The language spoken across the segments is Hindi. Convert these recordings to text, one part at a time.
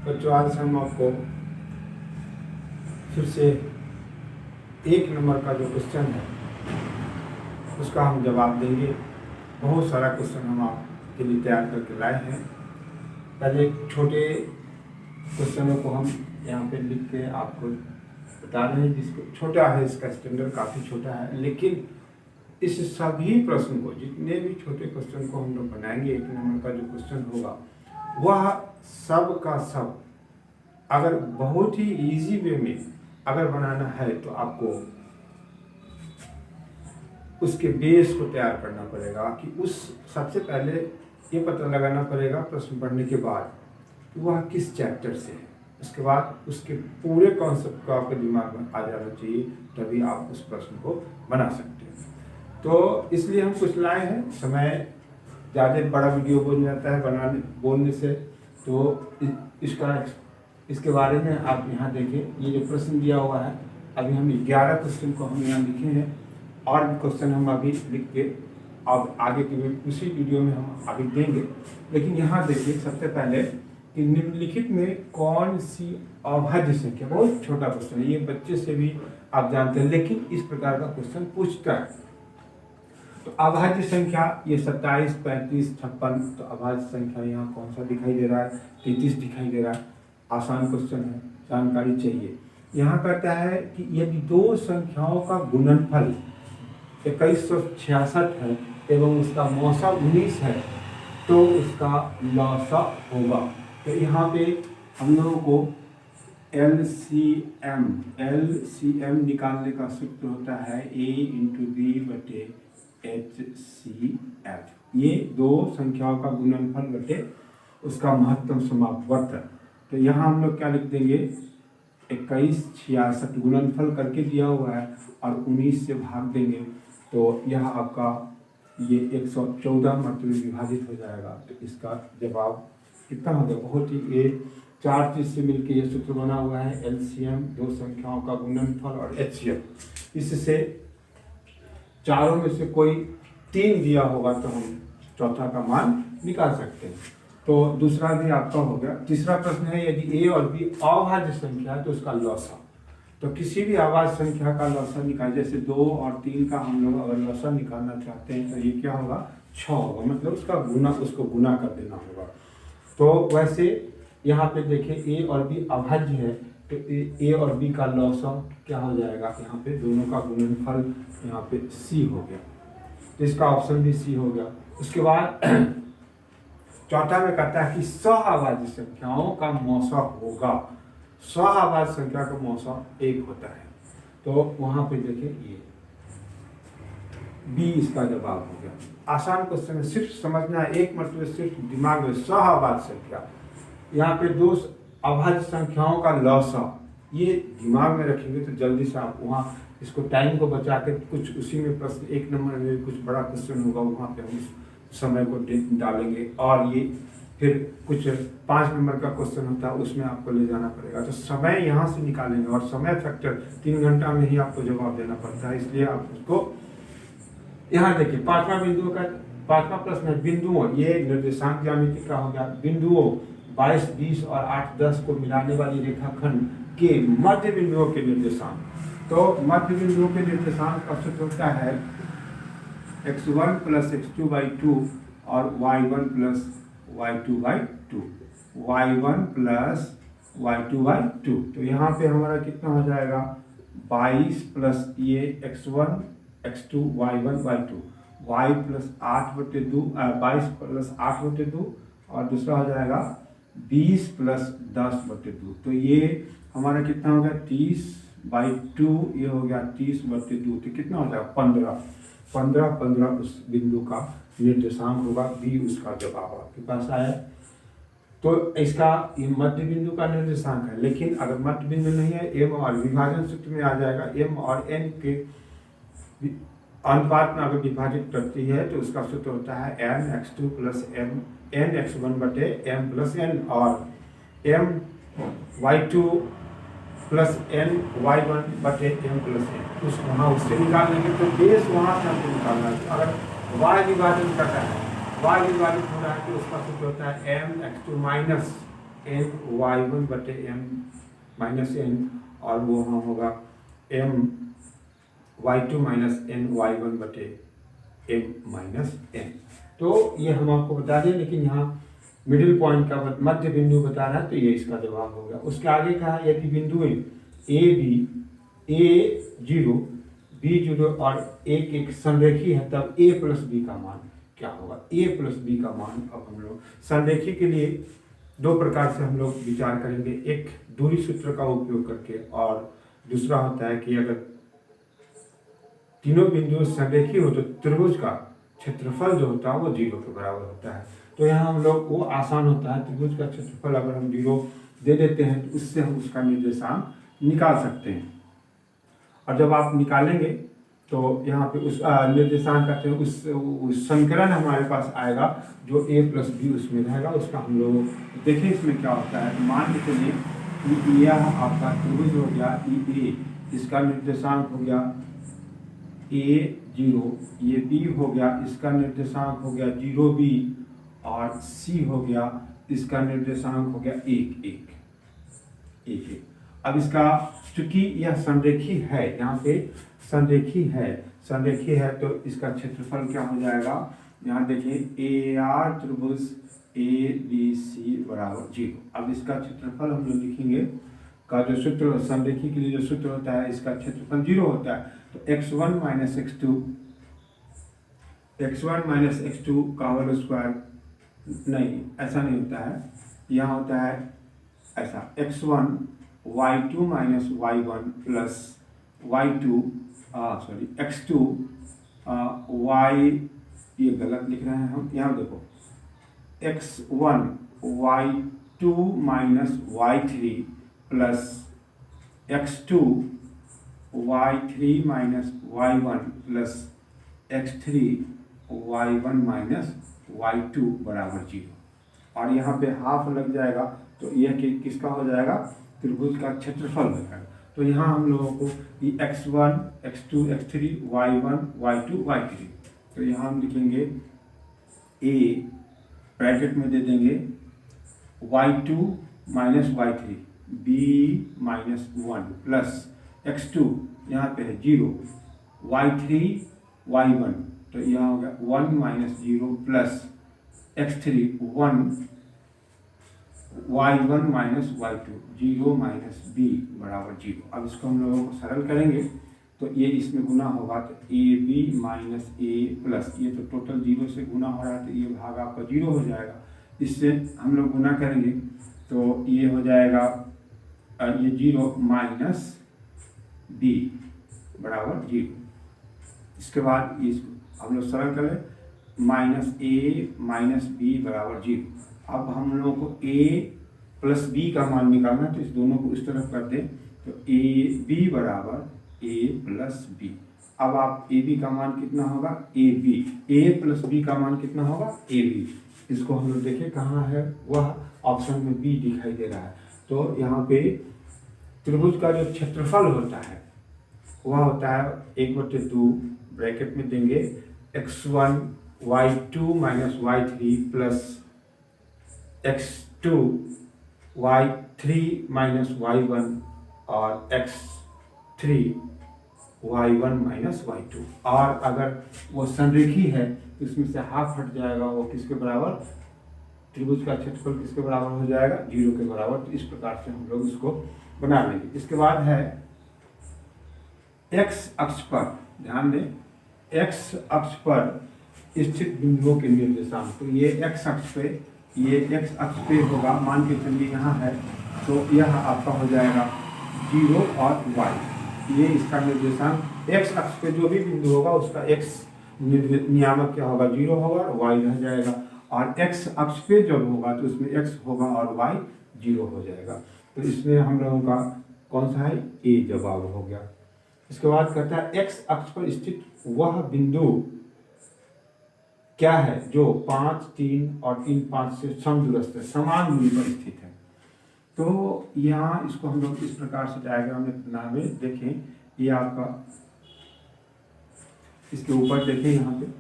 बच्चों आज हम आपको फिर से 1 नंबर का जो क्वेश्चन है उसका हम जवाब देंगे। बहुत सारा क्वेश्चन हम आपके लिए तैयार करके लाए हैं। पहले छोटे क्वेश्चनों को हम यहाँ पे लिख के आपको बता रहे हैं, जिसको छोटा है इसका स्टैंडर्ड काफ़ी छोटा है, लेकिन इस सभी प्रश्न को, जितने भी छोटे क्वेश्चन को हम लोग बनाएंगे, 1 नंबर का जो क्वेश्चन होगा वह सब का सब अगर बहुत ही इजी वे में अगर बनाना है तो आपको उसके बेस को तैयार करना पड़ेगा कि उस सबसे पहले ये पता लगाना पड़ेगा प्रश्न पढ़ने के बाद कि वह किस चैप्टर से है। उसके बाद उसके पूरे कॉन्सेप्ट को आपके दिमाग में आ जाना चाहिए, तभी आप उस प्रश्न को बना सकते हैं। तो इसलिए हम कुछ लाए हैं। समय ज़्यादा बड़ा वीडियो बन जाता है बोलने से, तो इसके बारे में आप यहाँ देखें। ये जो प्रश्न दिया हुआ है, अभी हम 11 क्वेश्चन को हम यहाँ लिखे हैं और भी क्वेश्चन हम अभी लिख के अब आगे की उसी वीडियो में हम अभी देंगे। लेकिन यहाँ देखिए सबसे पहले कि निम्नलिखित में कौन सी अभाज्य संख्या, बहुत छोटा क्वेश्चन है, ये बच्चे से भी आप जानते हैं, लेकिन इस प्रकार का क्वेश्चन पूछता है। तो अभाज्य संख्या ये 27, 35, 56, तो अभाज्य संख्या यहाँ कौन सा दिखाई दे रहा है? 33 दिखाई दे रहा है। आसान क्वेश्चन है, जानकारी चाहिए। यहाँ कहता है कि यदि दो संख्याओं का गुणनफल 2166 है एवं उसका मौसा 19 है तो उसका लौसा होगा। तो यहाँ पे हम लोगों को LCM निकालने का सूत्र होता है A/B/HCF। ये दो संख्याओं का गुणनफल बटे उसका महत्तम समापवर्तन। तो यहाँ हम लोग क्या लिख देंगे? 2166 गुणनफल करके दिया हुआ है और 19 से भाग देंगे, तो यह आपका ये 114 मरतबे विभाजित हो जाएगा। तो इसका जवाब कितना होगा? बहुत ही, ये 4 चीज से मिलकर ये सूत्र बना हुआ है। LCM दो संख्याओं का गुणनफल और HCF, इससे चारों में से कोई 3 दिया होगा तो हम चौथा का मान निकाल सकते हैं। तो दूसरा भी आपका हो गया। तीसरा प्रश्न है, यदि A और B अभाज्य संख्या है तो उसका लौसा। तो किसी भी अभाज्य संख्या का लौसा निकाल, जैसे 2 और 3 का हम लोग अगर लौसा निकालना चाहते हैं तो ये क्या होगा? 6 होगा, मतलब उसका गुना, उसको गुना कर देना होगा। तो वैसे यहाँ पे देखिए A और B अभाज्य है, तो A और B का लौसा क्या हो जाएगा? यहाँ पे दोनों का गुणनफल यहाँ पे C हो गया, तो इसका ऑप्शन भी C हो गया। उसके बाद चौथा में कहता है कि सहअभाज्य संख्याओं का मौसा होगा। सहअभाज्य संख्या का मौसा 1 होता है, तो वहां पे देखिए ये B इसका जवाब हो गया। आसान क्वेश्चन है, सिर्फ समझना है, एक मरतबे सिर्फ दिमाग में सहअभाज्य संख्या, यहाँ पे दो अभाज्य संख्याओं का लौसा, ये दिमाग में रखेंगे तो जल्दी से आप वहाँ इसको टाइम को बचा के कुछ उसी में प्रश्न 1 नंबर में कुछ बड़ा क्वेश्चन होगा, वहाँ पे हम समय को डालेंगे। और ये फिर कुछ 5 नंबर का क्वेश्चन होता है, उसमें आपको ले जाना पड़ेगा, तो समय यहाँ से निकालेंगे और समय फैक्टर 3 घंटा में ही आपको जवाब देना पड़ता है। इसलिए आप उसको यहाँ देखिए। 5वां प्रश्न है, बिंदुओं, ये निर्देशांक ज्यामिति का हो गया। बिंदुओं 22, 20 और 8, 10 को मिलाने वाली रेखाखंड के मध्य बिंदुओं के निर्देशांक। तो मध्य बिंदुओं के निर्देशांक का सूत्र होता है x1 + x2/2 और y1 + y2/2, y1 + y2/2। तो यहाँ पे हमारा कितना हो जाएगा? 22 प्लस ये x1 x2 y1 y2, y + 8/2, 22 + 8/2 और दूसरा हो जाएगा 20 + 10/2। तो ये हमारा कितना हो गया? 30/2, ये हो गया 30/2। तो कितना हो जाएगा? 15 उस बिंदु का निर्देशांक होगा। B उसका जवाब आपके पास आया। तो इसका ये मध्य बिंदु का निर्देशांक है, लेकिन अगर मध्य बिंदु नहीं है, M और विभाजन सूत्र में आ जाएगा। M और N के अनुपात में अगर विभाजित करती है तो उसका सूत्र होता है mx2 + nx1/m + n और my2 + ny1/m + n। उस वहाँ उससे निकाल लेंगे, तो बेस वहाँ से हमको निकालना है। अगर y विभाजन करता है, y विभाजित हो रहा है तो उसका सूत्र होता है mx2 - एन वाई वन बटे एम माइनस एन, और वो वहाँ होगा M Y two minus N Y one बटे एम माइनस एन। तो ये हम आपको बता दें, लेकिन यहाँ मिडिल पॉइंट का मध्य बिंदु बता रहा है, तो ये इसका जवाब हो गया। उसके आगे कहा यदि बिंदुएं ए जीरो बी जीरो और एक एक संरेखी है तब ए प्लस बी का मान क्या होगा। ए प्लस बी का मान अब हम लोग संरेखी के लिए दो प्रकार से हम लोग विचार करेंगे, एक दूरी सूत्र का उपयोग करके, और दूसरा होता है कि अगर तीनों बिंदु संरेखी हो तो त्रिभुज का क्षेत्रफल जो होता है वो जीरो के बराबर होता है। तो यहाँ हम लोग वो आसान होता है, त्रिभुज का क्षेत्रफल अगर हम जीरो दे देते हैं तो उससे हम उसका निर्देशांक निकाल सकते हैं। और जब आप निकालेंगे तो यहाँ पे उस निर्देशांक कहते हैं उस समीकरण हमारे पास आएगा जो a प्लस बी उसमें रहेगा। उसका हम लोग देखें इसमें क्या होता है। मान के चलिए कि यह आपका त्रिभुज हो गया ए, इसका निर्देशांक हो गया a जीरो, ये b हो गया, इसका निर्देशांक हो गया 0b, और c हो गया, इसका निर्देशांक हो गया 1 1। अब इसका चूंकि यह संरेखी है, यहाँ पे संरेखी है तो इसका क्षेत्रफल क्या हो जाएगा। यहाँ देखिए ए आर त्रिभुज ए बी सी बराबर 0। अब इसका क्षेत्रफल हम लोग लिखेंगे का जो सूत्र संरेखी के लिए जो सूत्र होता है, इसका क्षेत्रफल 0 होता है। तो x1 माइनस x2 का होल स्क्वायर, नहीं ऐसा नहीं होता है, यहाँ होता है ऐसा x1 y2 minus y1 plus y2 x2 y, ये गलत लिख रहे हैं हम, यहाँ देखो x1 y2 minus y3 plus x2 y3 minus y1 plus x3 y1 minus y2 बराबर 0। और यहाँ पे हाफ लग जाएगा तो यह किसका हो जाएगा, त्रिभुज का क्षेत्रफल हो जाएगा। तो यहाँ हम लोगों को ये x1 x2 x3 y1 y2 y3, तो यहाँ हम लिखेंगे a ब्रैकेट में दे देंगे y2 minus y3 b minus 1 plus x2 यहाँ पे है 0 y3 y1, तो यहाँ हो गया 1 minus 0 plus x3 1 y1 minus y2 0 minus b बराबर 0। अब इसको हम लोगों को सरल करेंगे तो ये इसमें गुना होगा तो A B minus A plus, ये तो टोटल 0 से गुना हो रहा है तो ये भाग आपका 0 हो जाएगा। इससे हम लोग गुना करेंगे तो ये हो जाएगा ये 0 माइनस बी बराबर 0। इसके बाद इसको हम लोग सरल करें माइनस ए माइनस बी बराबर 0। अब हम लोगों को a प्लस बी का मान निकालना है तो इस दोनों को इस तरफ कर दें तो ए बी बराबर a प्लस बी। अब आप ए बी का मान कितना होगा, A B, A plus B का मान कितना होगा, ए बी। इसको हम लोग देखें कहाँ है, वह ऑप्शन में बी दिखाई दे रहा है। तो यहाँ पे त्रिभुज का जो क्षेत्रफल होता है वह होता है 1/2 ब्रैकेट में देंगे x1 y2 minus y3 plus x2 y3 minus y1 और x3 y1 माइनस y2। और अगर वो संरेखी है तो इसमें से हाफ हट जाएगा, वो किसके बराबर, त्रिभुज का क्षेत्रफल किसके बराबर हो जाएगा, 0 के बराबर। तो इस प्रकार से हम लोग इसको बना लेंगे। इसके बाद है x अक्ष पर, ध्यान दें x अक्ष पर स्थित बिंदुओं के निर्देशांक। तो ये x अक्ष पे, ये x अक्ष पे होगा, मान के चलिए यहाँ है तो यह आपका हो जाएगा 0 और y, ये इसका निर्देशांक। x अक्ष पे जो भी बिंदु होगा उसका x नियामक क्या होगा, 0 होगा और y रह जाएगा। और x अक्ष पे जब होगा तो उसमें x होगा और y 0 हो जाएगा। तो इसमें हम लोगों का कौन सा है, a जवाब हो गया। इसके बाद कहता है x अक्ष पर स्थित वह बिंदु क्या है जो 5 3 और 3 5 से समदूरस्थ है, समान दूरी पर स्थित है। तो यहाँ इसको हम लोग इस प्रकार से डायग्राम में बनावे। देखें ये आपका, इसके ऊपर देखें यहाँ पे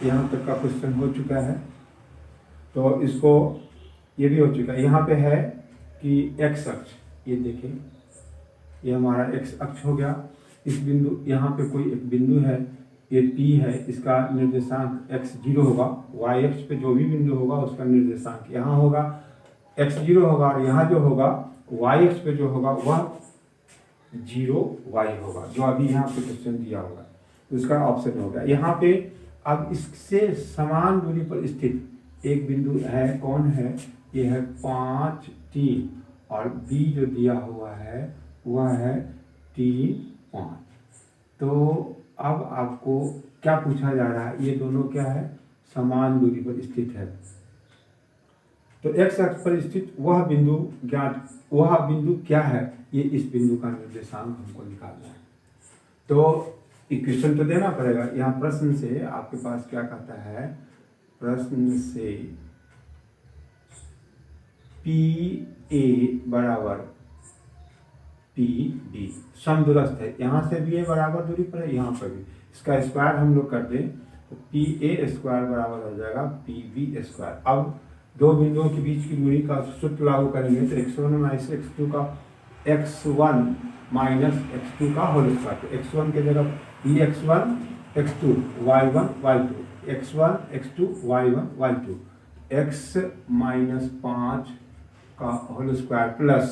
यहाँ तक का क्वेश्चन हो चुका है। तो इसको ये भी हो चुका है। यहाँ पे है कि एक्स अक्ष, ये देखें, ये हमारा एक्स अक्ष हो गया। इस बिंदु, यहाँ पे कोई एक बिंदु है, ये P है, इसका निर्देशांक x0 होगा। y अक्ष पे जो भी बिंदु होगा उसका निर्देशांक यहाँ होगा, x0 होगा, और यहाँ जो होगा y अक्ष पे जो होगा वह 0y होगा, जो अभी यहाँ पे क्वेश्चन दिया होगा। तो इसका ऑप्शन होगा यहाँ पे। अब इससे समान दूरी पर स्थित एक बिंदु है, कौन है? ये है 5, 3, और B जो दिया हुआ है वह है 3, 5। तो अब आपको क्या पूछा जा रहा है? ये दोनों क्या है? समान दूरी पर स्थित है। तो एक्स अक्ष पर स्थित वह बिंदु ज्ञात, वह बिंदु क्या है? ये इस बिंदु का निर्देशांक हमको निकालना है। तो इक्वेशन तो देना पड़ेगा। यहाँ प्रश्न से आपके पास क्या कहता है? प्रश्न से PA बराबर PB समदूरस्थ है। यहाँ से भी ये बराबर दूरी पर है, यहाँ पर भी। इसका स्क्वायर हम लोग कर दें तो PA स्क्वायर बराबर हो जाएगा PB स्क्वायर। अब दो बिंदुओं के बीच की दूरी का सूत्र लागू करेंगे तो x1 माइनस x2 का x1 माइनस x2 का होल स्क्वायर। तो x1 के जगह x1 x2 y1 y2, x1 x2 y1 y2, x minus 5 का होल स्क्वायर प्लस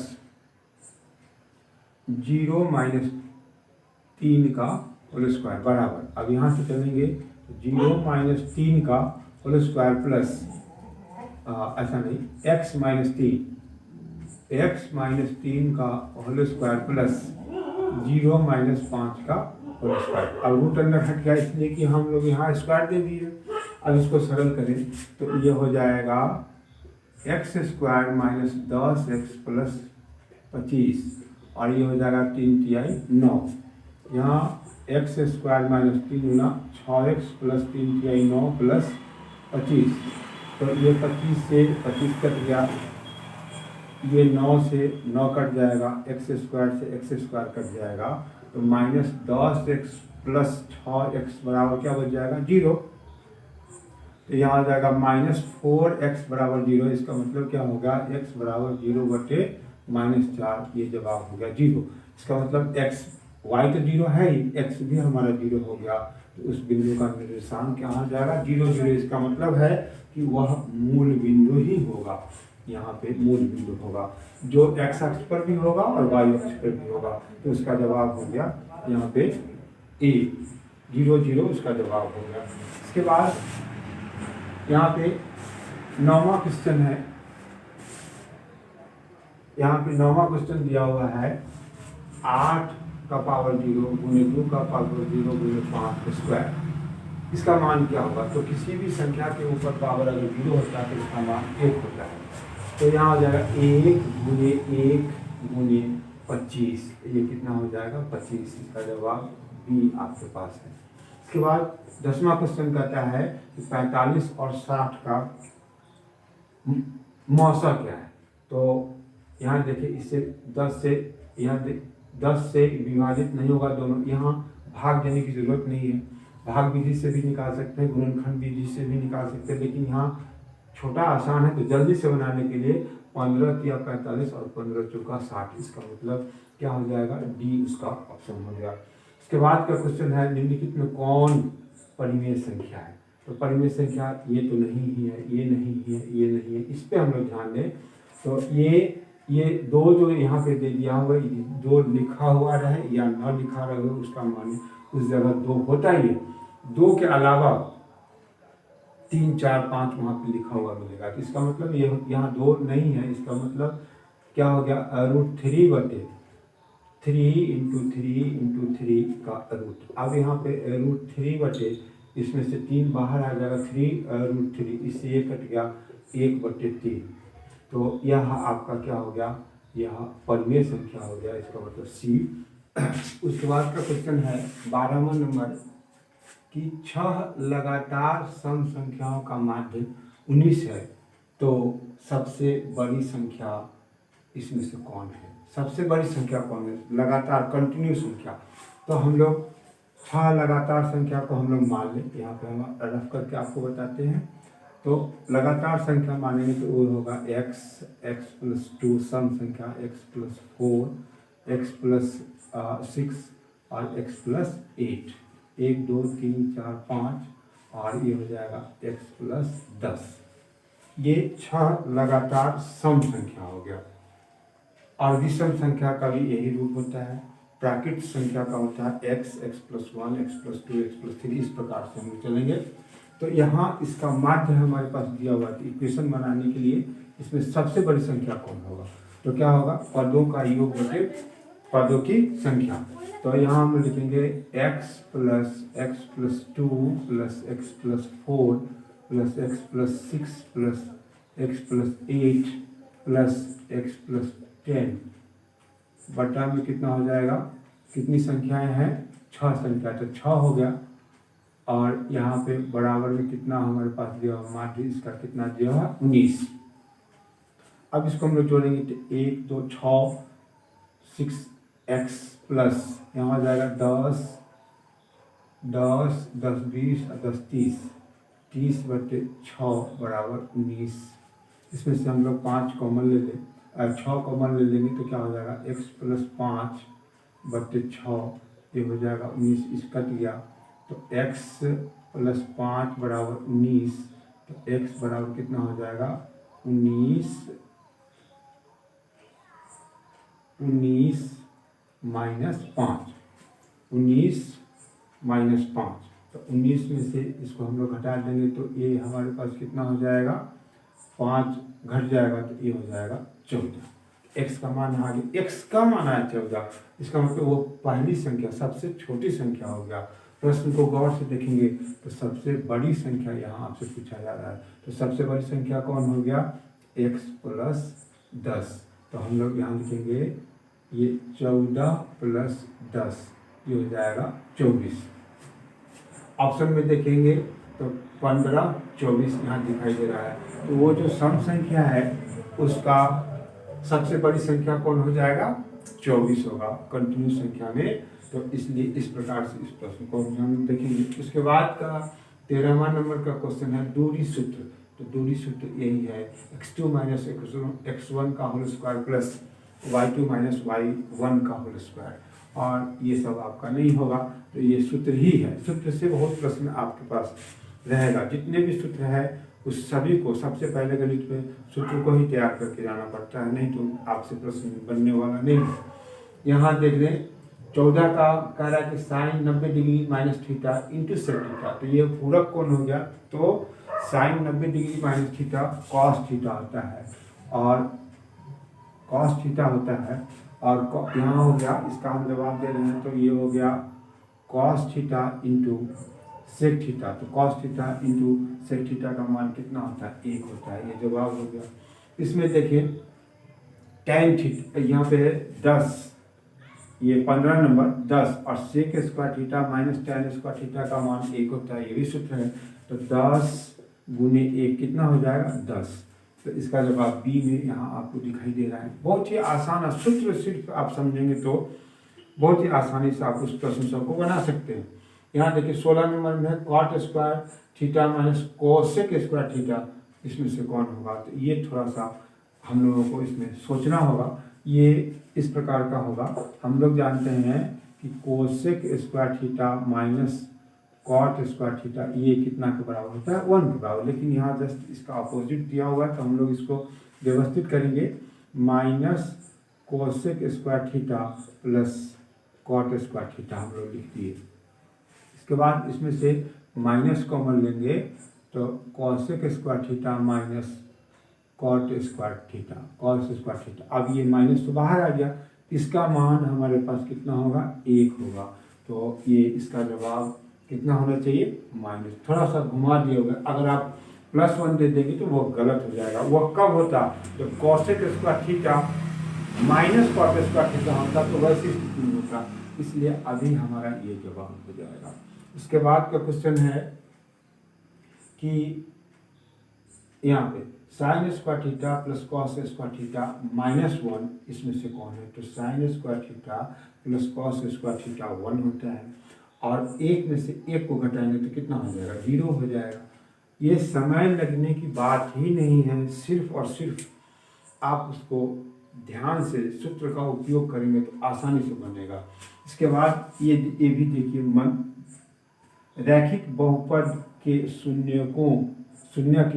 0 माइनस 3 का होल स्क्वायर बराबर। अब यहाँ से चलेंगे तो 0 माइनस 3 का होल स्क्वायर प्लस ऐसा नहीं, x माइनस 3 का होल स्क्वायर प्लस 0 माइनस 5 का होल स्क्वायर। अब रूट अंदर हट गया इसलिए कि हम लोग यहाँ स्क्वायर दे दिए। अब इसको सरल करें तो ये हो जाएगा x square minus 10x plus 25, और ये हो जाएगा 3 तिहाई 9। यहाँ एक्स स्क्वायर माइनस 3 गुना 6x प्लस 3 तिहाई 9 प्लस 25। तो ये 25 से 25 कट गया, ये 9 से 9 कट जाएगा, एक्स स्क्वायर से एक्स स्क्वायर कट जाएगा, तो माइनस 10x प्लस 6x बराबर क्या बच जाएगा? 0। तो यहाँ आ जाएगा माइनस 4x बराबर 0। इसका मतलब क्या होगा? x बराबर 0 बटे माइनस 4, ये जवाब हो गया 0। इसका मतलब x, y तो 0 है ही, x भी हमारा 0 हो गया। तो उस बिंदु का निर्देशांक क्या आ जाएगा? 0, 0। इसका मतलब है कि वह मूल बिंदु ही होगा। यहाँ पे मूल बिंदु होगा जो x अक्ष पर भी होगा और y अक्ष पर भी होगा। तो उसका जवाब हो गया यहाँ पे A, 0, 0 उसका जवाब हो गया। इसके बाद यहाँ पे 9वां क्वेश्चन है। यहाँ पे 9वां क्वेश्चन दिया हुआ है 8 का पावर 0 गुने 2 का पावर 0 गुने 5 का स्क्वायर। इसका मान क्या होगा? तो किसी भी संख्या के ऊपर पावर अगर 0 होता है तो इसका मान 1 होता है। तो यहाँ हो जाएगा 1 गुने 1 गुने 25, ये कितना हो जाएगा? 25। इसका जवाब बी आपके पास है। इसके बाद 10वां क्वेश्चन कहता है कि 45 और 60 का मौसा क्या है? तो यहाँ देखिए, इससे 10 से यहाँ 10 से विभाजित नहीं होगा दोनों, यहाँ भाग देने की जरूरत नहीं है। भाग विधि से भी निकाल सकते हैं, गुणनखंड विधि से भी निकाल सकते हैं, लेकिन यहाँ छोटा आसान है तो जल्दी से बनाने के लिए 15 या 45 और 15 चौका 60। इसका मतलब क्या हो जाएगा? डी उसका ऑप्शन हो गया। इसके बाद का क्वेश्चन है निम्नलिखित में कौन परिमेय संख्या है? तो परिमेय संख्या ये तो नहीं ही है, ये नहीं है, ये नहीं है, इस पे हम लोग ध्यान दें। तो ये दो जो यहाँ पे दे दिया हुआ, जो लिखा हुआ रहे या न लिखा रहे उसका मान उस जगह 2 होता ही है। 2 के अलावा 3, 4, 5 वहाँ पे लिखा हुआ मिलेगा। तो इसका मतलब ये यहाँ 2 नहीं है। इसका मतलब क्या हो गया? √3 बटे 3 × 3 × 3 का रूट। अब यहाँ पे √3 बटे, इसमें से 3 बाहर आ जाएगा, 3 √3, इससे ये कट गया 1/3। तो यह आपका क्या हो गया? यह परिमेय संख्या हो गया। इसका मतलब सी। उसके बाद का क्वेश्चन है 12वां नंबर कि 6 लगातार सम संख्याओं का माध्य 19 है, तो सबसे बड़ी संख्या इसमें से कौन है? सबसे बड़ी संख्या कौन है? लगातार कंटिन्यू संख्या। तो हम लोग 6 लगातार संख्या को हम लोग मान लें, यहाँ पे हम रफ करके आपको बताते हैं। तो लगातार संख्या मानेंगे तो वो होगा x, x+2 सम संख्या x+4, x+6 और x+8, 1 2 3 4 5 और ये हो जाएगा x+10। ये 6 लगातार सम संख्या हो गया। और विषम संख्या का भी यही रूप होता है। प्राकृत संख्या का होता है x, x+1, x+2, x+3, इस प्रकार से हम चलेंगे। तो यहाँ इसका माध्य हमारे पास दिया हुआ है। इक्वेशन बनाने के लिए इसमें सबसे बड़ी संख्या कौन होगा, तो क्या होगा, पदों का योग बटे पदों की संख्या। तो यहाँ हम लिखेंगे x plus x+2 plus x+4 plus x+6 plus x+8 plus x+10 बटा में कितना हो जाएगा, कितनी संख्याएं हैं, 6 संख्या, तो 6 हो गया। और यहाँ पे बराबर में कितना हमारे पास दिया हुआ माध्य, इसका कितना दिया हुआ, 19। अब इसको हम लोग जोड़ेंगे तो 1 2 6 6x प्लस यहाँ हो जाएगा 10 10 10 20 और 10 30, 30 बटे 6 बराबर 19। इसमें से हम लोग 5 कॉमन ले लें, 6 कॉमन ले लेंगे तो क्या हो जाएगा, x+5 बटे 6, ये हो जाएगा 19, इस कट गया तो x+5 बराबर 19, तो x बराबर कितना हो जाएगा, 19 माइनस 5, 19 माइनस 5, तो 19 में से इसको हम लोग घटा देंगे तो ये हमारे पास कितना हो जाएगा, 5 घट जाएगा तो ये हो जाएगा 14। x का मान आ गया, x का मान आया 14, इसका मतलब वो पहली संख्या सबसे छोटी संख्या हो गया। प्रश्न को गौर से देखेंगे तो सबसे बड़ी संख्या यहाँ आपसे पूछा जा रहा है, तो सबसे बड़ी संख्या कौन हो गया, x+10। तो हम लोग यहाँ लिखेंगे ये 14 + 10, ये हो जाएगा 24। ऑप्शन में देखेंगे तो 15 24 यहाँ दिखाई दे रहा है। तो वो जो सम संख्या है उसका सबसे बड़ी संख्या कौन हो जाएगा, 24 होगा कंटिन्यूस संख्या में। तो इसलिए इस प्रकार से इस प्रश्न को हम देखेंगे। उसके बाद का 13वां नंबर का क्वेश्चन है दूरी सूत्र। तो दूरी सूत्र यही है, x2 माइनस x1 का whole square plus y2 minus y1 का होल स्क्वायर, और ये सब आपका नहीं होगा, तो ये सूत्र ही है। सूत्र से बहुत प्रश्न आपके पास रहेगा, जितने भी सूत्र है उस सभी को सबसे पहले गणित में सूत्र को ही तैयार करके जाना पड़ता है, नहीं तो आपसे प्रश्न बनने वाला नहीं है। यहाँ देख लें 14 का कह रहा है कि sine 90 degree minus theta into sec theta, तो ये पूरक कौन हो गया, तो sine 90 degree minus theta cos theta होता है, और कॉस थीटा होता है, और यहाँ हो गया, इसका हम जवाब दे रहे हैं तो ये हो गया cos theta into sec theta. तो cos theta into sec theta का मान कितना होता है, 1 होता है, ये जवाब हो गया। इसमें देखिए tan थीटा यहाँ पे 10, ये 15 नंबर 10 और sec square theta minus tan square theta का मान 1 होता है, ये भी सूत्र है। तो 10 गुने 1 कितना हो जाएगा, 10। तो इसका जवाब बी में यहाँ आपको दिखाई दे रहा है। बहुत ही आसान है, सूत्र सिर्फ आप समझेंगे तो बहुत ही आसानी से आप उस प्रश्न को बना सकते हैं। यहाँ देखिए 16 नंबर में है cot square theta minus cosec square theta, इसमें से कौन होगा, तो ये थोड़ा सा हम लोगों को इसमें सोचना होगा। ये इस प्रकार का होगा, हम लोग जानते हैं कि cosec square theta minus cot square theta ये कितना के बराबर होता है, 1 के बराबर, लेकिन यहाँ जस्ट इसका अपोजिट दिया हुआ है, तो हम लोग इसको व्यवस्थित करेंगे, minus cosec square theta plus cot square theta हम लोग लिख दिए। इसके बाद इसमें से माइनस कॉमन लेंगे तो cosec square theta minus cot square theta, cos square theta. अब ये माइनस तो बाहर आ गया, इसका मान हमारे पास कितना होगा, 1 होगा। तो ये इसका जवाब कितना होना चाहिए, माइनस। थोड़ा सा घुमा दिया होगा, अगर आप +1 दे देंगे तो वो गलत हो जाएगा। वो कब होता, तो cosec square theta minus cot square theta होता, तो वैसी स्थिति में होता, इसलिए अभी हमारा ये जवाब हो जाएगा। उसके बाद का क्वेश्चन है कि यहाँ पे sign square theta plus cos square theta -1, इसमें से कौन है, तो sine square theta plus cos square theta 1 होता है, और एक में से एक को घटाएंगे तो कितना हो जाएगा, 0 हो जाएगा। ये समय लगने की बात ही नहीं है, सिर्फ और सिर्फ आप उसको ध्यान से सूत्र का उपयोग करेंगे तो आसानी से बनेगा। इसके बाद ये भी देखिए, मन रैखिक बहुपद के शून्य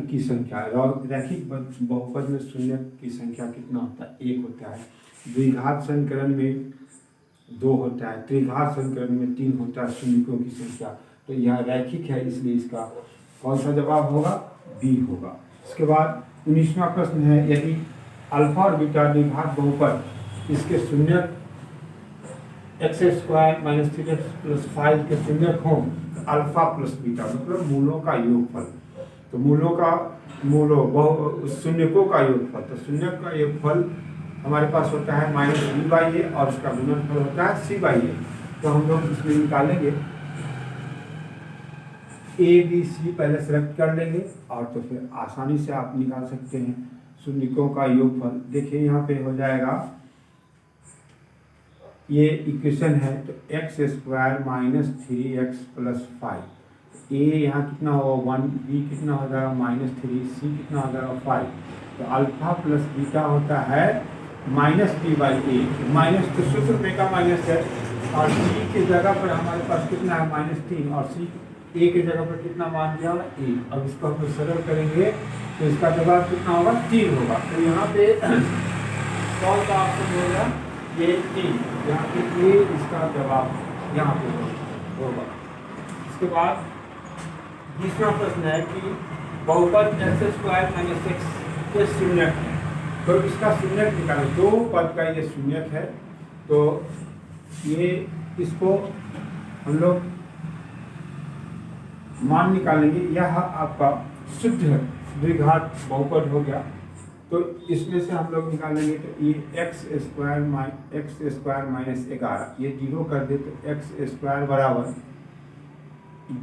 की संख्या, रैखिक बहुपद में शून्य की संख्या कितना होता है, 1 होता है। द्विघात समीकरण में 2 होता है, त्रिघात समीकरण में 3 होता है शून्यों की संख्या। तो यह रैखिक है, इसलिए इसका कौन सा जवाब होगा, बी होगा। इसके बाद 19वां प्रश्न है, यदि अल्फा और बीटा द्विघात बहुपद इसके शून्य x² - 3x + 5 के शून्य हों तो अल्फा प्लस बीटा मतलब मूलों का योगफल, तो शून्यकों का योगफल, तो शून्य का योगफल हमारे पास होता है -b/a और उसका गुणनफल होता है c/a। तो हम लोग इसमें निकालेंगे a b c, पहले सेलेक्ट कर लेंगे और तो फिर आसानी से आप निकाल सकते हैं शून्यकों का योगफल। देखिए यहाँ पे हो जाएगा, ये इक्वेशन है, तो x² - 3x + 5, a यहाँ कितना होगा 1, b कितना हो जाएगा -3, c कितना हो जाएगा 5। तो अल्फा प्लस बीटा होता है -b/a, माइनस तो सूत्र में का माइनस है, और c की जगह पर हमारे पास कितना है -3, और c a की जगह पर कितना मान दिया होगा 1। अब इसको हम सरल करेंगे तो इसका जवाब कितना होगा, 3 होगा। तो यहाँ पे कौन सा ऑप्शन होगा, ये 3, यहाँ पे ये इसका जवाब यहाँ पे होगा। इसके बाद 20वां प्रश्न है कि बहुपद x² - x के शून्यक है, तो इसका शून्यक निकालें। 2 पद का ये शून्यक है, तो ये इसको हम लोग मान निकालेंगे। यह आपका शुद्ध द्विघात बहुपद हो गया, तो इसमें से हम लोग निकालेंगे तो ये x² - 11, ये 0 कर दे तो x² बराबर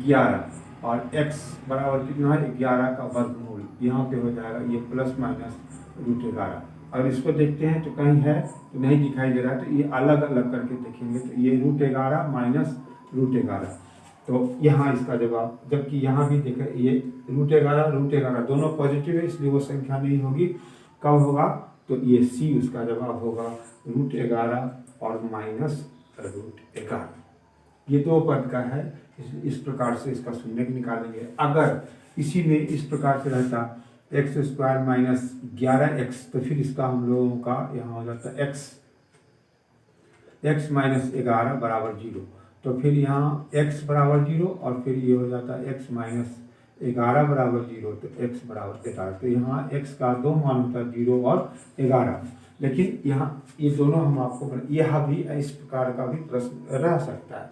11 और x बराबर कितना है 11 का वर्गमूल, यहाँ पे हो जाएगा ये ±√11। और इसको देखते हैं तो कहीं है तो नहीं दिखाई दे रहा है, तो ये अलग अलग करके देखेंगे तो ये √11 - √11, तो यहाँ इसका जवाब, जबकि यहाँ भी देखें ये √11 दोनों पॉजिटिव है, इसलिए वो संख्या नहीं होगी। कब होगा, तो ये C उसका जवाब होगा √11 और -√11। ये 2 पद का है, इस प्रकार से इसका शून्यक निकालेंगे। अगर इसी में इस प्रकार से रहता x² - 11x, तो फिर इसका हम लोगों का यहाँ हो जाता x - 11 बराबर 0, तो फिर यहाँ x बराबर 0 और फिर ये हो जाता है x - 11 बराबर 0, तो x बराबर 11। तो यहाँ x का 2 मान होता है 0 और 11, लेकिन यहाँ ये दोनों हम आपको, यह भी इस प्रकार का भी प्रश्न रह सकता है।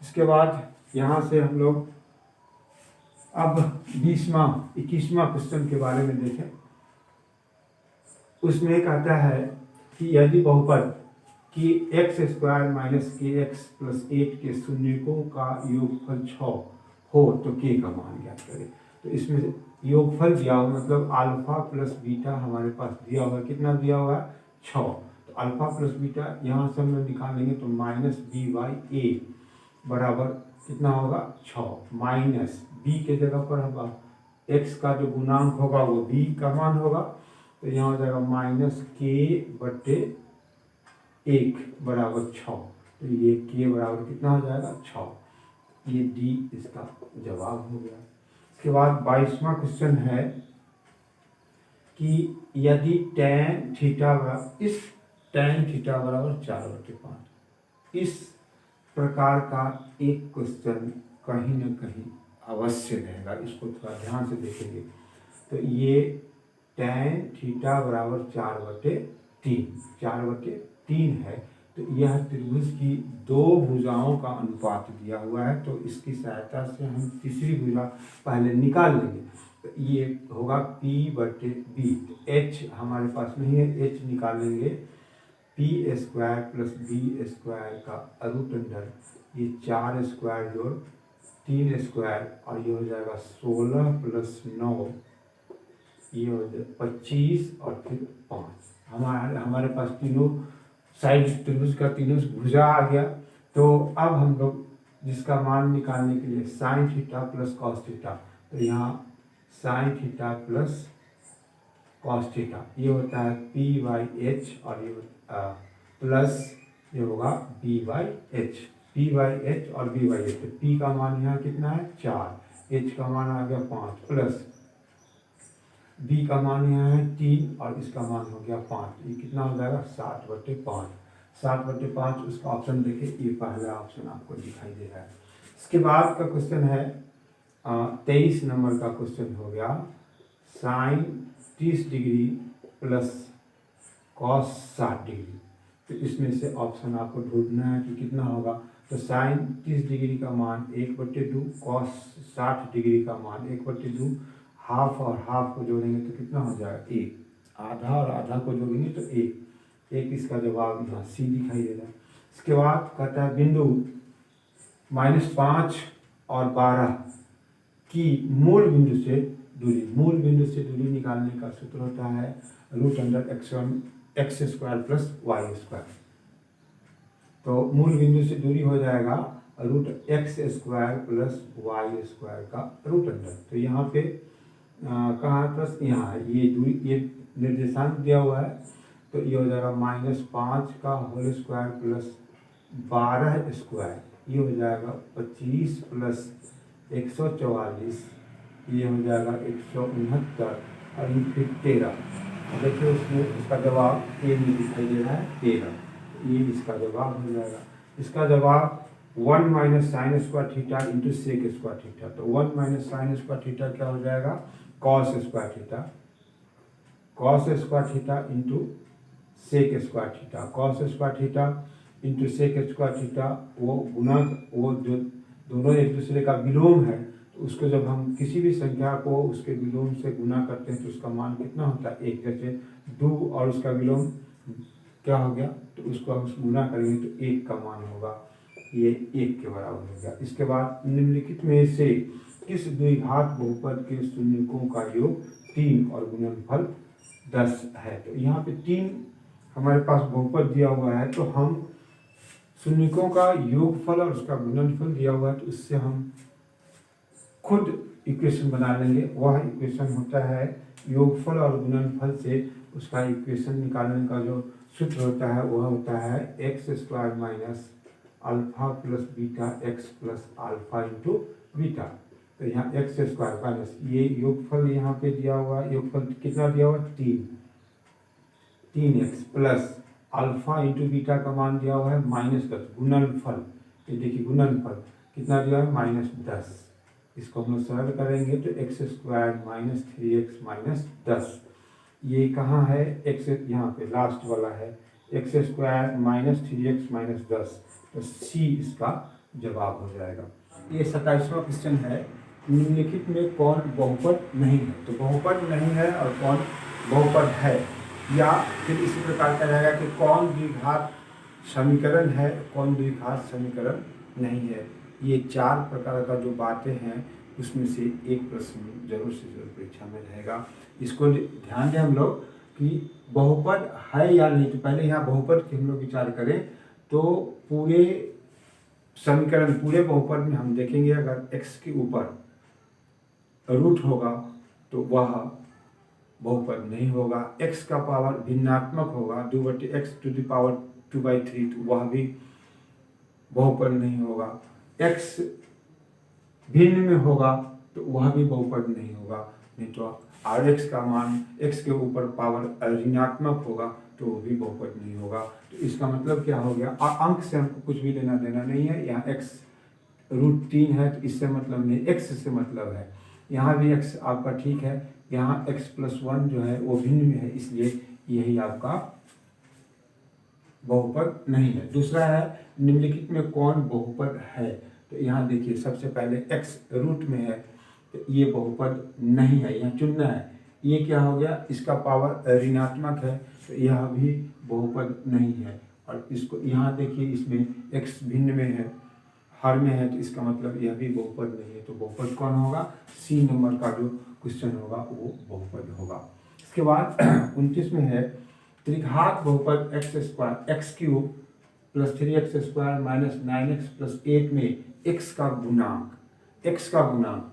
इसके बाद यहाँ से हम लोग अब 21वां क्वेश्चन के बारे में देखें। उसमें कहता है कि यदि बहुपद कि x² - kx + 8 के शून्यकों का योगफल 6 हो तो k का मान ज्ञात करें। तो इसमें योगफल दिया हुआ मतलब अल्फा प्लस बीटा हमारे पास दिया हुआ, कितना दिया हुआ है 6, तो अल्फा प्लस बीटा यहाँ से हम लोग निकालेंगे तो -b/a बराबर कितना होगा 6, माइनस b के जगह पर हम x का जो गुणांक होगा वो b का मान होगा, तो यहाँ हो जाएगा -k/1 बराबर 6, तो ये k बराबर कितना हो जाएगा 6, ये d इसका जवाब हो गया। इसके बाद 22वां क्वेश्चन है कि यदि tan थीटा बराबर 4/5, इस प्रकार का एक क्वेश्चन कहीं न कहीं अवश्य रहेगा, इसको थोड़ा ध्यान से देखेंगे। तो ये tan थीटा बराबर 4/3 है, तो यह त्रिभुज की 2 भुजाओं का अनुपात दिया हुआ है, तो इसकी सहायता से हम तीसरी भुजा पहले निकाल लेंगे। तो ये होगा p/b, तो h हमारे पास नहीं है, h निकालेंगे p² + b² का √अंडर, ये 4² जोड़ 3² और ये हो जाएगा 16 + 9, ये हो जाए 25 और फिर 5। हमारे पास तीनों साइड त्रिभुज का तीनों भुजा आ गया। तो अब हम लोग जिसका मान निकालने के लिए sine theta plus cos theta, तो यहाँ sine theta plus cos theta ये होता है पी बाई एच, और ये प्लस ये होगा B by H, P by H और बी बाई एच। तो पी का मान यहाँ कितना है 4, एच का मान आ गया 5, प्लस बी का मान यहाँ है 3 और इसका मान हो गया 5। ये कितना हो जाएगा 60/5, 60/5 उसका ऑप्शन देखिए, ये पहला ऑप्शन आपको दिखाई दे रहा है। इसके बाद का क्वेश्चन है 23 नंबर का क्वेश्चन हो गया, sine 30 degree plus cos 60 degree. तो इसमें से ऑप्शन आपको ढूंढना है कि कितना होगा। तो साइन 30 डिग्री का मान 1/2, कॉस 60 डिग्री का मान 1/2, हाफ और हाफ को जोड़ेंगे तो कितना हो जाएगा 1, आधा और आधा को जोड़ेंगे तो 1, इसका जवाब यहाँ सी दिखाई दे रहा है। इसके बाद कहता है बिंदु -5 और 12 की मूल बिंदु से दूरी निकालने का सूत्र होता है √x² प्लस y²। तो मूल बिंदु से दूरी हो जाएगा √x² प्लस y² का √। तो यहाँ पे कहाँ प्लस यहाँ है, ये दूरी, ये निर्देशांक दिया हुआ है, तो ये हो जाएगा -5 का होल स्क्वायर प्लस 12², ये हो जाएगा 25 प्लस 144, ये हो जाएगा 169 और ये फिर 13। देखिए उसमें इसका जवाब ए में दिखाई दे रहा है 13, ये इसका जवाब हो जाएगा। इसका जवाब 1 minus sine square theta into sec square theta. तो 1 माइनस साइन स्क्वायर थीटा क्या हो जाएगा cos square theta, cos square theta into sec square theta, cos square theta into sec square theta, वो गुना, वो जो दोनों एक दूसरे का विलोम है, तो उसको जब हम किसी भी संख्या को उसके विलोम से गुना करते हैं तो उसका मान कितना होता है 1। जैसे 2 और उसका विलोम क्या हो गया, तो उसको हम गुना करेंगे तो 1 का मान होगा, ये 1 के बराबर हो गया। इसके बाद निम्नलिखित में से किस द्विघात बहुपद के शून्यकों का योग 3 और गुणनफल 10 है। तो यहाँ पे 3 हमारे पास बहुपद दिया हुआ है, तो हम शून्यकों का योगफल और उसका गुणनफल दिया हुआ है, तो उससे हम खुद इक्वेशन बना लेंगे। वह इक्वेशन होता है योगफल और गुणनफल से उसका इक्वेशन निकालने का जो सूत्र होता है वह होता है x² minus alpha plus beta x plus alpha into beta. तो यहाँ x² माइनस ये योगफल यहाँ पे दिया हुआ, योगफल कितना दिया हुआ 3x plus alpha into beta का मान दिया हुआ है -10। गुणनफल, ये देखिए गुणनफल कितना दिया है -10। इसको हम लोग सरल करेंगे तो x² माइनस 3x माइनस 10, ये कहाँ है x, यहाँ पे लास्ट वाला है x² माइनस 3x माइनस 10, तो c इसका जवाब हो जाएगा। ये 27वां क्वेश्चन है, निम्नलिखित में कौन बहुपद नहीं है। तो बहुपद नहीं है और कौन बहुपद है, या फिर इसी प्रकार का रहेगा कि कौन द्विघात समीकरण है, कौन द्विघात समीकरण नहीं है। ये 4 प्रकार का जो बातें हैं उसमें से एक प्रश्न जरूर से जरूर परीक्षा में रहेगा। इसको ध्यान दें हम लोग कि बहुपद है या नहीं। तो पहले यहाँ बहुपद की हम लोग विचार करें तो पूरे समीकरण, पूरे बहुपद में हम देखेंगे अगर x के ऊपर रूट होगा तो वह बहुपद नहीं होगा। x का पावर भिन्नात्मक होगा 2/x टू द पावर 2/3, तो वह भी बहुपद नहीं होगा। x भिन्न में होगा तो वह भी बहुपद नहीं होगा। नहीं तो और x का मान, x के ऊपर पावर ऋणात्मक होगा तो वो भी बहुपद नहीं होगा। तो इसका मतलब क्या हो गया, अंक से हमको कुछ भी लेना देना नहीं है। यहाँ x √3 है तो इससे मतलब नहीं, x से मतलब है। यहाँ भी x आपका ठीक है, यहाँ x+1 जो है वो भिन्न में है, इसलिए यही आपका बहुपद नहीं है। दूसरा है निम्नलिखित में कौन बहुपद है। तो यहाँ देखिए सबसे पहले x रूट में है तो ये बहुपद नहीं है, यहाँ चुनना है। ये क्या हो गया, इसका पावर ऋणात्मक है तो यह भी बहुपद नहीं है। और इसको यहाँ देखिए इसमें x भिन्न में है, हर में है, तो इसका मतलब यह भी बहुपद नहीं है। तो बहुपद कौन होगा, सी नंबर का जो क्वेश्चन होगा वो बहुपद होगा। इसके बाद 29 में है त्रिघात बहुपद x² x³ plus 3x² minus 9x plus 8 में x का गुणांक,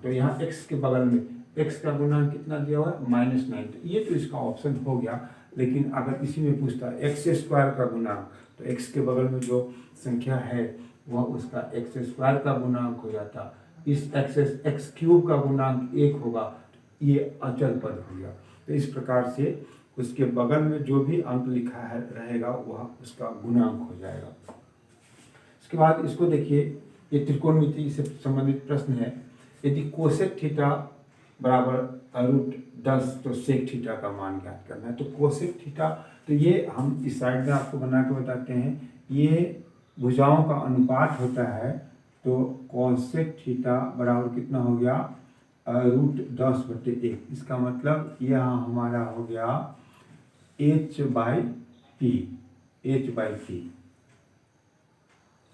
तो यहाँ x के बगल में x का गुणांक कितना दिया हुआ है -9। तो ये तो इसका ऑप्शन हो गया, लेकिन अगर इसी में पूछता है एक्स स्क्वायर का गुणांक, तो x के बगल में जो संख्या है वह उसका एक्स स्क्वायर का गुणांक हो जाता। इस एक्स क्यूब का गुणांक 1 होगा, ये अचल पद हो गया। तो इस प्रकार से उसके बगल में जो भी अंक लिखा है रहेगा वह उसका गुणांक हो जाएगा। इसके बाद इसको देखिए, ये त्रिकोणमिति से संबंधित प्रश्न है। यदि कोसेक थीटा बराबर √10 तो सेक थीटा का मान ज्ञात करना है। तो कोसेक थीटा, तो ये हम इस साइड में आपको बना के बताते हैं, ये भुजाओं का अनुपात होता है। तो कोसेक थीटा बराबर कितना हो गया √10/1। इसका मतलब यह हमारा हो गया h/p।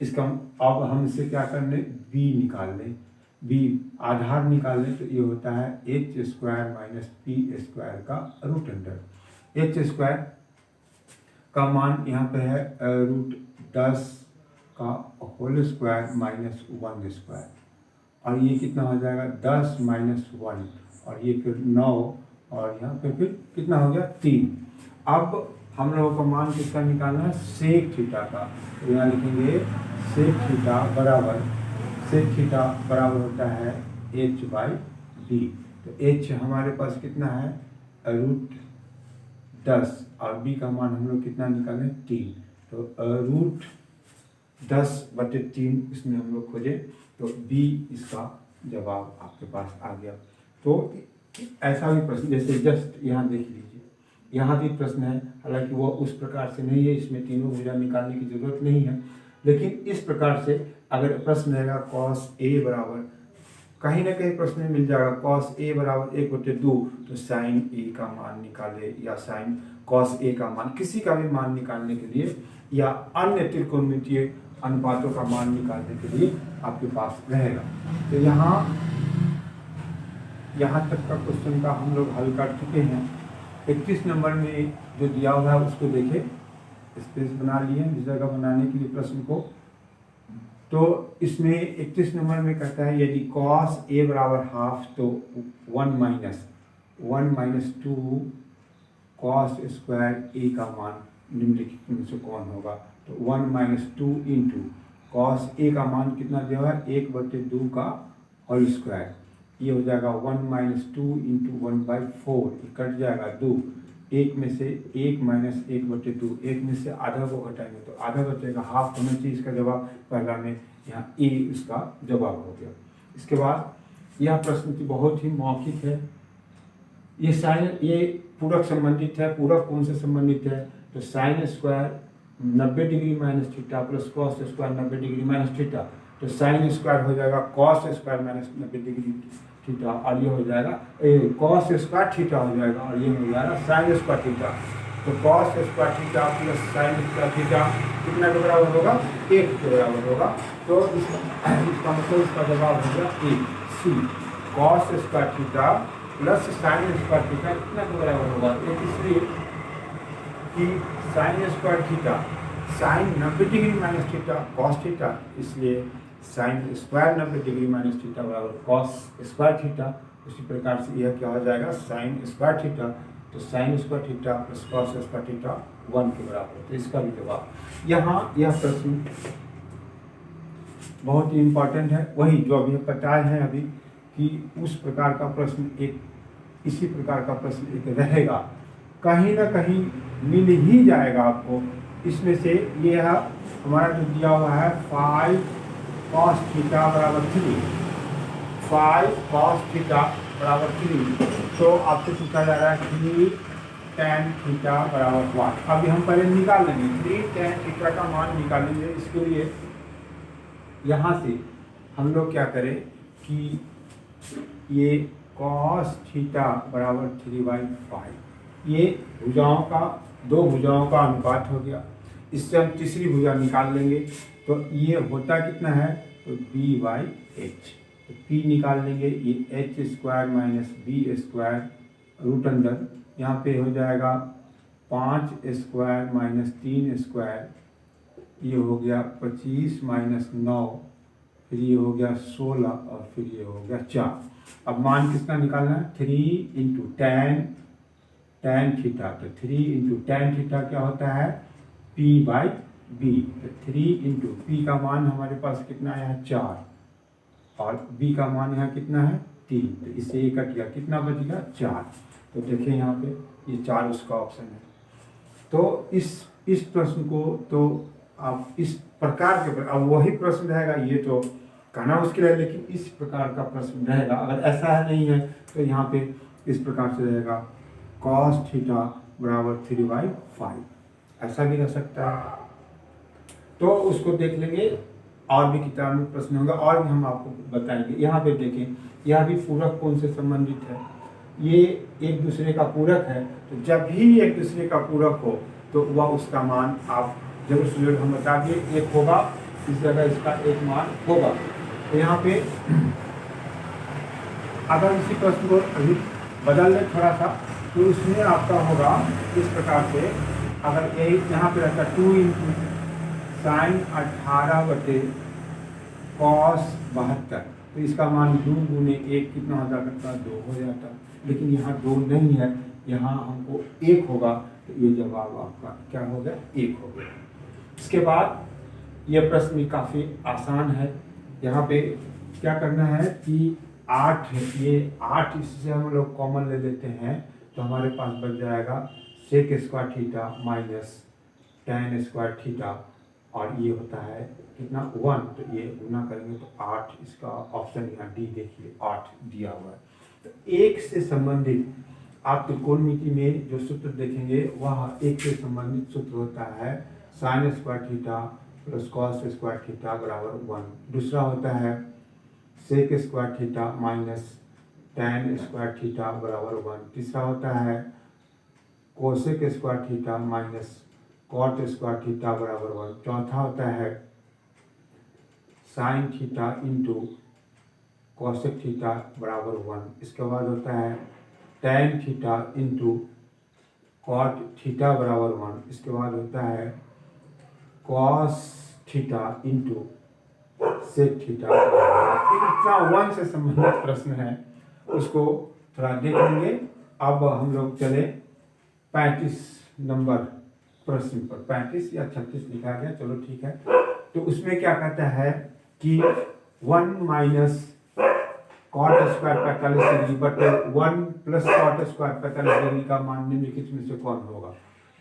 इसका अब हम इसे क्या कर लें, b निकाल लें, b आधार निकाल लें। तो ये होता है h² - p² का √अंडर। h² का मान यहाँ पे है √10 का होल स्क्वायर -1²। और ये कितना हो जाएगा 10 - 1, और ये फिर 9, और यहाँ पे फिर कितना हो गया 3। अब हम लोगों को मान किसका निकालना है, सेक थीटा का। तो यहाँ लिखेंगे सेक थीटा बराबर होता है h/b। तो h हमारे पास कितना है √10, और b का मान हम लोग कितना निकालें 3। तो √10/3 इसमें हम लोग खोजें, तो b इसका जवाब आपके पास आ गया। तो ऐसा भी प्रश्न, जैसे जस्ट यहाँ देख लीजिए, यहाँ भी प्रश्न है, हालांकि वो उस प्रकार से नहीं है, इसमें तीनों भुजा निकालने की जरूरत नहीं है, लेकिन इस प्रकार से अगर प्रश्न रहेगा cos a बराबर, कहीं ना कहीं प्रश्न में मिल जाएगा cos a बराबर 1/2, तो sin a का मान निकाले, या sin cos a का मान, किसी का भी मान निकालने के लिए, या अन्य त्रिकोणमितीय अनुपातों का मान निकालने के लिए आपके पास रहेगा। तो यहाँ तक का क्वेश्चन का हम लोग हल कर चुके हैं। 31 नंबर में जो दिया हुआ है उसको देखें, स्पेस बना लिए इस जगह बनाने के लिए प्रश्न को। तो इसमें 31 नंबर में कहता है यदि cos a बराबर ½ तो 1 - 2 cos स्क्वायर a का मान निम्नलिखित में से कौन होगा। तो 1 - 2 इंटू cos a का मान कितना दिया हुआ है 1/2 का होल स्क्वायर, ये हो जाएगा 1 - 2 इंटू 1/4, कट जाएगा 2, 1 में से 1 - 1/2, 1 में से आधा को घटाएंगे तो आधा बचेगा, ½ होना चाहिए इसका जवाब। पहला में यहाँ ए इसका जवाब हो गया। इसके बाद यह प्रश्न की बहुत ही मौखिक है। ये पूरक संबंधित है। पूरक कौन से संबंधित है, तो sine square 90 degree minus theta plus cos square 90 degree minus theta. तो साइन स्क्वायर हो जाएगा cos square minus 90 degree theta, और ये हो जाएगा कॉस स्क्वायर थीटा हो जाएगा, और ये हो जाएगा साइन स्क्वायर थीटा। तो cos square theta plus sine square theta कितना के बराबर होगा, 1 के बराबर होगा। तो इसका मतलब इसका जवाब हो गया 1 C. Cos square theta plus sine square theta कितना के बराबर होगा, इसलिए कि sine square theta sine 90 degree minus theta cos theta, इसलिए sine square 90 degree minus theta बराबर कॉस स्क्वायर थीटा। उसी प्रकार से यह क्या हो जाएगा साइन स्क्वायर थीटा, तो sine square theta plus cos square theta 1 के बराबर। तो इसका भी जवाब यहाँ, यह प्रश्न बहुत ही इम्पोर्टेंट है। वही जो अभी बताए हैं अभी कि उस प्रकार का प्रश्न इसी प्रकार का प्रश्न एक रहेगा, कहीं ना कहीं मिल ही जाएगा आपको। इसमें से ये हमारा जो दिया हुआ है 5 cos थीटा बराबर 3, 5 cos थीटा बराबर 3, तो आपसे पूछा जा रहा है 3 tan थीटा बराबर 1। अभी हम पहले निकाल लेंगे 3 tan थीटा का मान निकालेंगे। इसके लिए यहाँ से हम लोग क्या करें कि ये cos थीटा बराबर 3/5, ये भुजाओं का, दो भुजाओं का अनुपात हो गया। इससे हम तीसरी भुजा निकाल लेंगे, तो ये होता कितना है, तो b/h। तो p निकाल लेंगे, ये h² minus b² root under, यहाँ पे हो जाएगा 5² माइनस 3², ये हो गया 25 माइनस 9, फिर ये हो गया 16 और फिर ये हो गया 4। अब मान किसका निकालना है? 3 इंटू tan थीटा। तो 3 इंटू tan थीटा क्या होता है? P/B। तो 3 इंटू पी का मान हमारे पास कितना है? 4 और b का मान यहाँ कितना है? 3। तो इससे ये कट गया, कितना बच गया? 4। तो देखिए यहाँ पे ये 4 उसका ऑप्शन है। तो इस प्रश्न को तो आप इस प्रकार के, अब वही प्रश्न रहेगा, ये तो कहना मुश्किल है, लेकिन इस प्रकार का प्रश्न रहेगा। अगर ऐसा है नहीं है तो यहाँ पे इस प्रकार से रहेगा cos थीटा बराबर 3/5, ऐसा भी रह सकता है। तो उसको देख लेंगे, और भी किताब में प्रश्न होगा और भी हम आपको बताएंगे। यहाँ पे देखें, यह भी पूरक कौन से संबंधित है? ये एक दूसरे का पूरक है। तो जब भी एक दूसरे का पूरक हो तो वह उसका मान आप जरूर से जरूर हम बता दिए, एक होगा, इस जगह इसका एक मान होगा। तो यहाँ पे अगर इसी प्रश्न को अभी बदल लें थोड़ा सा, तो उसमें आपका होगा इस प्रकार से। अगर यही यहाँ पे रहता 2 इंटू साइन 18/cos 72, तो इसका मान 2 गुने 1 कितना हो जाता? 2 हो जाता। लेकिन यहाँ 2 नहीं है, यहाँ हमको 1 होगा। तो ये जवाब आपका क्या हो गया? 1 हो गया। इसके बाद ये प्रश्न भी काफ़ी आसान है। यहाँ पे क्या करना है कि 8 है, ये 8 इससे हम लोग कॉमन ले लेते हैं, तो हमारे पास बच जाएगा sec square theta minus tan square theta, और ये होता है कितना? 1। तो ये गुना करेंगे तो 8, इसका ऑप्शन यहाँ डी देखिए 8 दिया हुआ है। तो 1 से संबंधित आप त्रिकोणमिति में जो सूत्र देखेंगे वह 1 से संबंधित सूत्र होता है sine square theta plus cos square theta बराबर 1। दूसरा होता है sec square theta minus tan square theta बराबर 1। तीसरा होता है cosec square theta minus cot square theta बराबर 1। चौथा होता है sine theta into cosec theta बराबर 1। इसके बाद होता है tan theta into cot theta बराबर 1। इसके बाद होता है cos theta into sec theta. इतना 1 से संबंधित प्रश्न है, उसको थोड़ा देख लेंगे। अब हम लोग चले 35 नंबर प्रश्न पर। 35 या 36 लिखा गया, चलो ठीक है। तो उसमें क्या कहता है कि 1 माइनस कॉट स्क्वायर 45 डिग्री बटे 1 प्लस कॉट स्क्वायर 45 डिग्री का मान निम्नलिखित में से कौन होगा?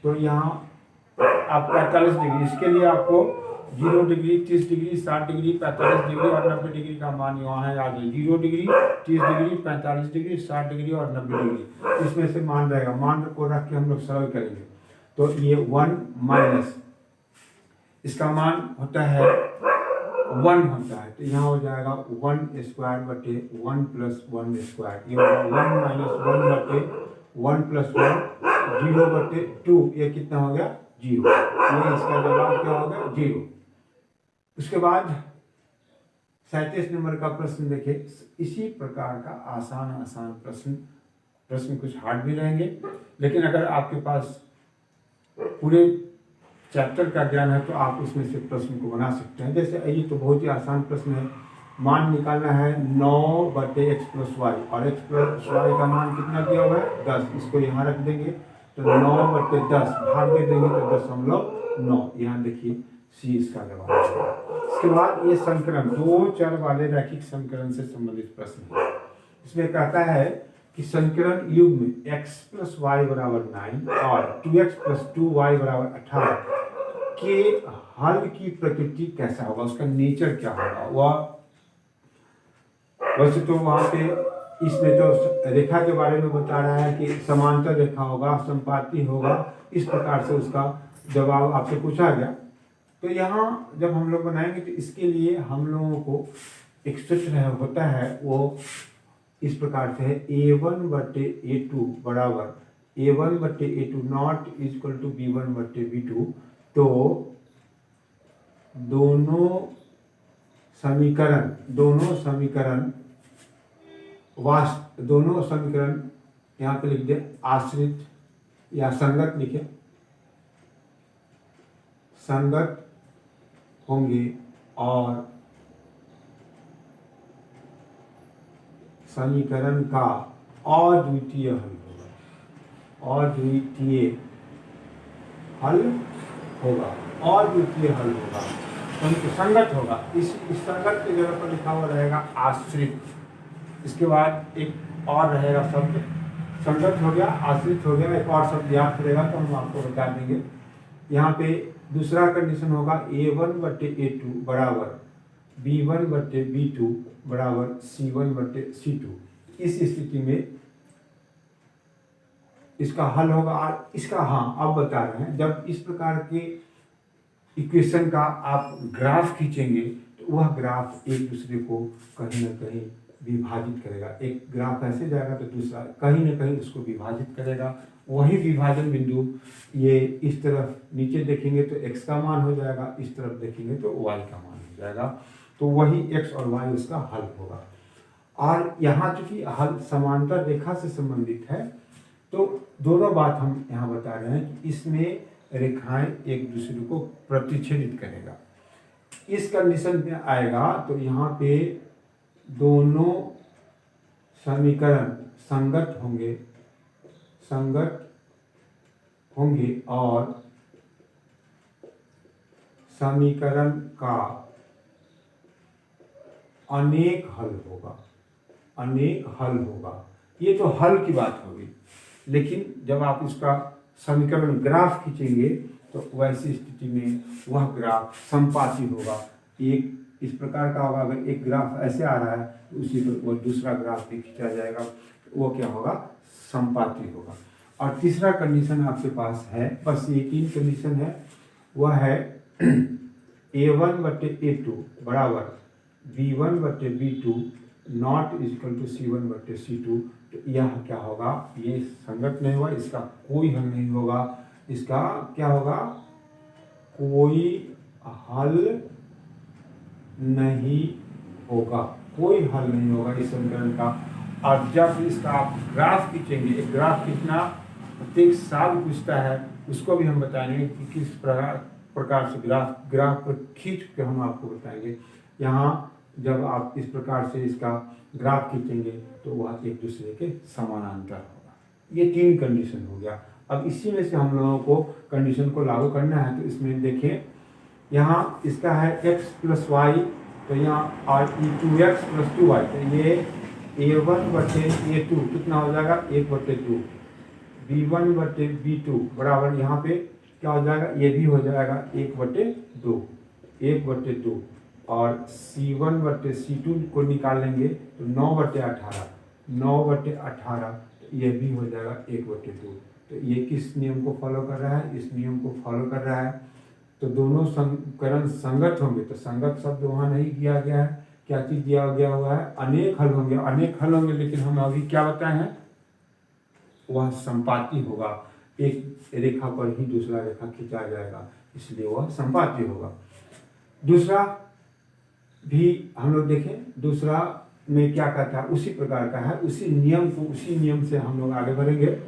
तो यहाँ आप 45 डिग्री, इसके लिए आपको 0 डिग्री, 30 डिग्री, 60 डिग्री, 45 डिग्री और 90 डिग्री का मान यहाँ है आगे। 0 डिग्री, 30 डिग्री, 45 डिग्री, 60 डिग्री और 90 डिग्री, इसमें से मान रहेगा। मान को रख के हम लोग सरल करेंगे। तो ये 1 माइनस इसका मान होता है 1 होता है, तो यहाँ हो जाएगा 1 स्क्वायर बटे 1 प्लस 1 स्क्वायर। ये होगा 1 माइनस 1 बटे 1 प्लस 1, 0 बटे 2। ये कितना हो गया? 0। ये इसका जवाब क्या होगा? 0। उसके बाद 37 नंबर का प्रश्न देखिए। इसी प्रकार का आसान प्रश्न कुछ हार्ड भी रहेंगे, लेकिन अगर आपके पास पूरे चैप्टर का ज्ञान है तो आप उसमें से प्रश्न को बना सकते हैं। जैसे ये तो बहुत ही आसान प्रश्न है। मान निकालना है 9 बटे x प्लस वाई, और x प्लस वाई का मान कितना दिया हुआ है? 10। इसको यहाँ रख देंगे तो 9 बटे 10 भाग दे देंगे तो 10.9। यहाँ देखिए सी इसका जवाब है। इसके बाद ये संकलन, 2 चर वाले रैखिक संकलन से संबंधित प्रश्न है। इसमें कहता है कि संकलन युग्म x प्लस वाई बराबर 9 और 2x प्लस 2y बराबर 18 के हल की प्रकृति कैसा होगा, उसका नेचर क्या होगा? वह वैसे तो वहाँ पे इसमें तो रेखा के बारे में बता रहा है कि समांतर रेखा होगा, संपाती होगा, इस प्रकार से उसका जवाब आपसे पूछा गया। तो यहाँ जब हम लोग बनाएंगे तो इसके लिए हम लोगों को एक सूत्र होता है, वो इस प्रकार से है a1 बटे a2 बराबर a1 बटे a2 not equal to b1 बटे b2। तो दोनों समीकरण यहाँ पे लिख दे आश्रित या संगत लिखे, संगत होंगे और समीकरण का अद्वितीय हल होगा, अद्वितीय हल होगा, अद्वितीय हल होगा, परंतु संगत होगा। इस संगत की जगह पर लिखा हुआ रहेगा आश्रित। इसके बाद एक और रहेगा शब्द, संगत हो गया, आश्रित हो गया, एक और शब्द याद करेगा तो हम आपको बता देंगे। यहाँ पे दूसरा कंडीशन होगा A1/A2 बराबर B1/B2 बराबर C1/C2। इस स्थिति में इसका हल होगा। और इसका अब बता रहे हैं, जब इस प्रकार के इक्वेशन का आप ग्राफ खींचेंगे तो वह ग्राफ एक दूसरे को कहीं ना कहीं विभाजित करेगा। एक ग्राफ ऐसे जाएगा तो दूसरा कहीं ना कहीं उसको विभाजित करेगा। वही विभाजन बिंदु ये इस तरफ नीचे देखेंगे तो x का मान हो जाएगा, इस तरफ देखेंगे तो y का मान हो जाएगा। तो वही x और y उसका हल होगा। और यहाँ चूंकि हल समांतर रेखा से संबंधित है तो दोनों बात हम यहाँ बता रहे हैं कि इसमें रेखाएं एक दूसरे को प्रतिच्छेदित करेगा। इस कंडीशन में आएगा तो यहाँ पे दोनों समीकरण संगत होंगे और समीकरण का अनेक हल होगा। ये तो हल की बात होगी, लेकिन जब आप इसका समीकरण ग्राफ खींचेंगे तो वैसी स्थिति में वह ग्राफ संपाती होगा। एक इस प्रकार का होगा, अगर एक ग्राफ ऐसे आ रहा है तो उसी पर वो दूसरा ग्राफ भी खींचा जाएगा, वो क्या होगा, संपाती होगा। और तीसरा कंडीशन आपके पास है, बस ये 3 कंडीशन है, वह है A1/A2 बराबर B1/B2 not equal to C1/C2। तो यह क्या होगा, ये संगत नहीं होगा, इसका कोई हल नहीं होगा। इसका क्या होगा, कोई हल नहीं होगा, कोई हल नहीं होगा इस समीकरण का। और जब इसका आप ग्राफ खींचेंगे, एक ग्राफ खींचना प्रत्येक साल पूछता है, उसको भी हम बताएंगे कि किस प्रकार से ग्राफ को खींच के हम आपको बताएंगे। यहाँ जब आप इस प्रकार से इसका ग्राफ खींचेंगे तो वह एक दूसरे के समानांतर होगा। ये 3 कंडीशन हो गया। अब इसी में से हम लोगों को कंडीशन को लागू करना है। तो इसमें देखिए, यहाँ इसका है x + y, तो यहाँ और 2x + 2y, तो ये A1/A2 कितना हो जाएगा, 1/2। B1/B2 बराबर यहाँ पे क्या हो जाएगा, ये भी हो जाएगा 1/2। और C1/C2 को निकालेंगे तो 9/18, तो ये भी हो जाएगा 1/2। तो ये किस नियम को फॉलो कर रहा है, इस नियम को फॉलो कर रहा है। तो दोनों समीकरण संगत होंगे, तो संगत शब्द वहाँ नहीं किया गया है। क्या चीज दिया गया हुआ है, अनेक हल होंगे, लेकिन हम अभी क्या बताए हैं, वह संपाती होगा। एक रेखा पर ही दूसरा रेखा खींचा जाएगा, इसलिए वह संपाती होगा। दूसरा भी हम लोग देखें, दूसरा में क्या कहता है, उसी प्रकार का है, उसी नियम से हम लोग आगे बढ़ेंगे।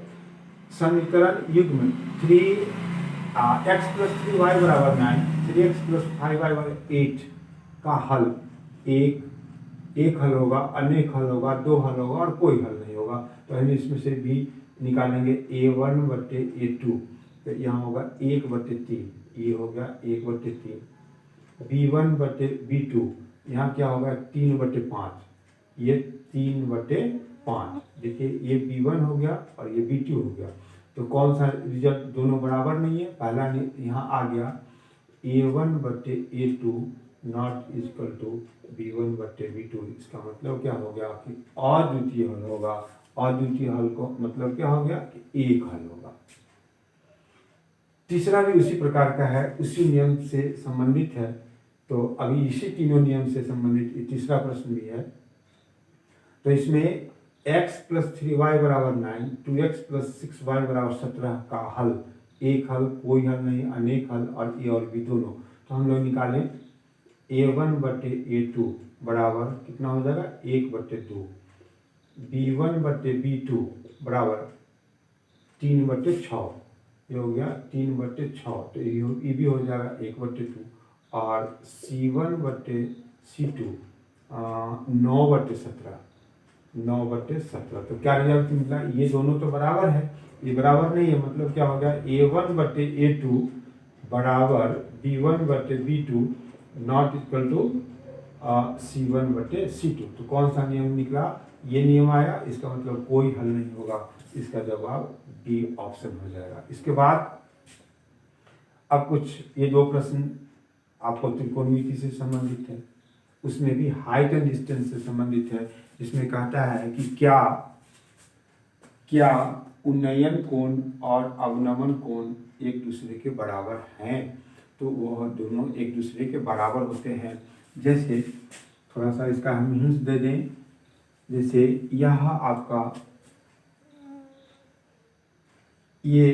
समीकरण युग्म 3x + 3y = 9, 3x + 5y = 8 का हल एक हल होगा, अनेक हल होगा, 2 हल होगा और कोई हल नहीं होगा। तो हम इसमें से भी निकालेंगे A1/A2, तो यहाँ होगा 1/3, ये हो गया 1/3। B1/B2 यहाँ क्या होगा, 3/5, ये 3/5। देखिए ये B1 हो गया और ये B2 हो गया। तो कौन सा रिजल्ट, दोनों बराबर नहीं है, पहला यहाँ आ गया A1/A2 not equal to B1/B2। इसका मतलब क्या हो गया कि अद्वितीय हल होगा। अद्वितीय हल को मतलब क्या हो गया कि एक हल होगा। तीसरा भी उसी प्रकार का है, उसी नियम से संबंधित है। तो अभी इसी तीनों नियम से संबंधित तीसरा प्रश्न भी है। तो इसमें x + 3y = 9, 2x + 6y = 17 का हल, एक हल, कोई हल नहीं, अनेक हल और ए और बी दोनों। तो हम लोग निकालें A1/A2 बराबर कितना हो जाएगा, 1/2। B1/B2 बराबर 3/6, ये हो गया 3/6, तो ये भी हो जाएगा 1/2। और C1/C2 9/17, 9/17। तो क्या रिजल्ट मिला, ये दोनों तो बराबर है, ये बराबर नहीं है, मतलब क्या हो गया A1/A2 बराबर B1/B2 not equal to C1/C2। तो कौन सा नियम निकला, ये नियम आया। इसका मतलब कोई हल नहीं होगा, इसका जवाब डी ऑप्शन हो जाएगा। इसके बाद अब कुछ ये दो प्रश्न आपको त्रिकोणमिति से संबंधित है, उसमें भी हाइट एंड डिस्टेंस से संबंधित है। इसमें कहता है कि क्या उन्नयन कोण और अवनमन कोण एक दूसरे के बराबर हैं। तो वह दोनों एक दूसरे के बराबर होते हैं। जैसे थोड़ा सा इसका हम हिंस दे दें, जैसे यह आपका ये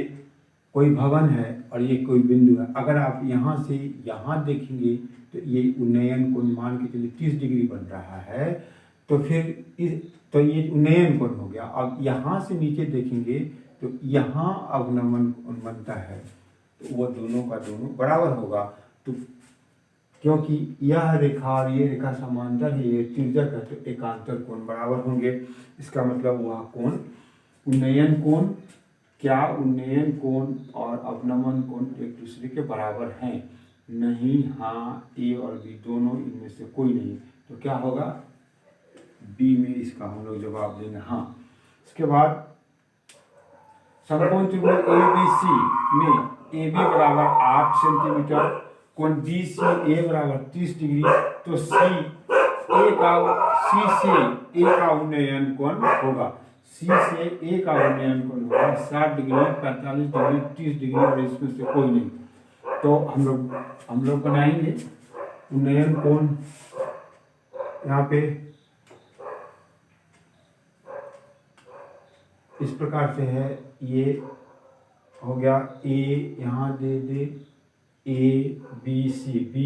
कोई भवन है और ये कोई बिंदु है। अगर आप यहाँ से यहाँ देखेंगे तो ये उन्नयन कोण मान के चलिए 30 डिग्री बन रहा है, तो फिर तो ये उन्नयन कोण हो गया। अब यहाँ से नीचे देखेंगे तो यहाँ अवनमन कोण बनता है, तो वह दोनों का दोनों बराबर होगा। तो क्योंकि यह रेखा और ये रेखा समांतर है, ये तिर्यक है, तो एकांतर कोण बराबर होंगे। इसका मतलब वह कोण उन्नयन कोण, क्या उन्नयन कोण और अवनमन कोण एक दूसरे के बराबर हैं? नहीं, हाँ, ए और बी दोनों, इनमें से कोई नहीं। तो क्या होगा, बी में इसका हम लोग जवाब देंगे हाँ। इसके बाद समकोण त्रिभुज ABC में AB बराबर 8 सेंटीमीटर, कोण BCA बराबर 30 डिग्री, तो C से A का उन्नयन कोण होगा। C से A का उन्नयन कोण होगा 60 डिग्री, 45 डिग्री, 30 डिग्री, और इसमें से कोई नहीं। तो हम लोग बनाएंगे उन्नयन कोण। यहाँ पे इस प्रकार से है, ये हो गया A, यहाँ दे दे ABC, B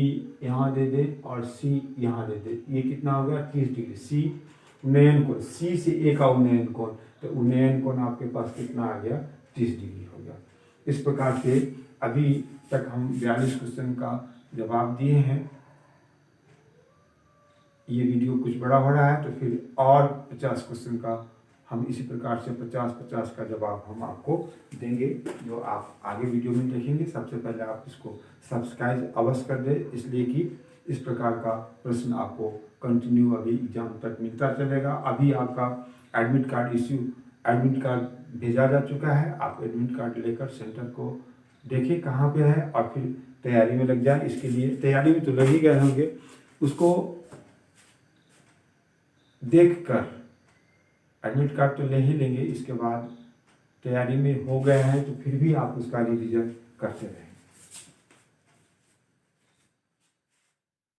यहाँ दे दे और C यहाँ दे दे। ये कितना हो गया 30 डिग्री। C उन्नयन कोण, C से A का उन्नयन कोण, तो उन्नयन कोण आपके पास कितना आ गया 30 डिग्री हो गया। इस प्रकार से अभी तक हम 42 क्वेश्चन का जवाब दिए हैं। ये वीडियो कुछ बड़ा हो रहा है, तो फिर और 50 क्वेश्चन का हम इसी प्रकार से 50-50 का जवाब हम आपको देंगे, जो आप आगे वीडियो में देखेंगे। सबसे पहले आप इसको सब्सक्राइब अवश्य कर दें, इसलिए कि इस प्रकार का प्रश्न आपको कंटिन्यू अभी एग्जाम तक मिलता चलेगा। अभी आपका एडमिट कार्ड भेजा जा चुका है। आप एडमिट कार्ड लेकर सेंटर को देखें कहाँ पे है, और फिर तैयारी में लग जाए। इसके लिए तैयारी में तो लग ही गए होंगे, उसको देख कर एडमिट कार्ड तो ले ही लेंगे। इसके बाद तैयारी में हो गए हैं तो फिर भी आप उसका रिवीजन करते रहें।